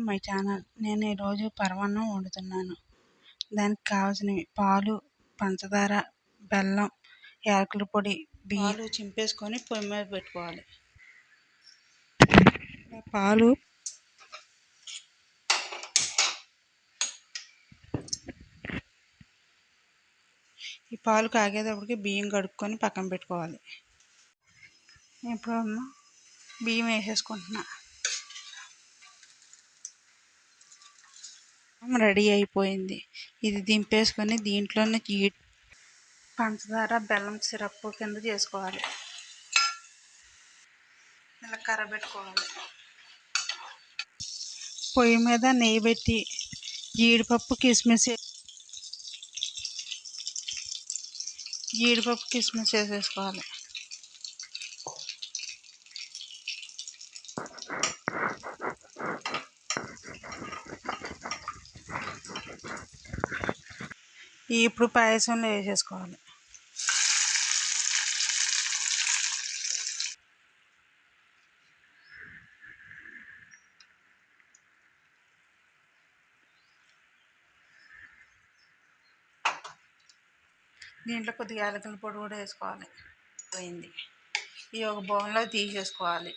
My channel. నేను ఈరోజు పరమాన్నం వండుతున్నాను. దానికి కావాల్సినవి పాలు, పంచదార, బెల్లం, యాలకుల పొడి, బియ్యం చింపేసుకొని పొయ్యి మీద పెట్టుకోవాలి. ఈ పాలు కాగేటప్పటికి బియ్యం కడుక్కొని పక్కన పెట్టుకోవాలి. ఇప్పుడు బియ్యం వేసేసుకుంటున్నా. రెడీ అయిపోయింది. ఇది దింపేసుకొని దీంట్లోనే పంచదార, బెల్లం సిరప్ కింద చేసుకోవాలి. ఇలా కరబెట్టుకోవాలి. పొయ్యి మీద నెయ్యి పెట్టి జీడిపప్పు కిస్మిస్ వేసేసుకోవాలి. ఇప్పుడు పాయసంలో వేసేసుకోవాలి. దీంట్లో కొద్దిగా యాలకుల పొడి కూడా వేసుకోవాలి. పోయింది. ఈ ఒక బౌల్లో తీసేసుకోవాలి.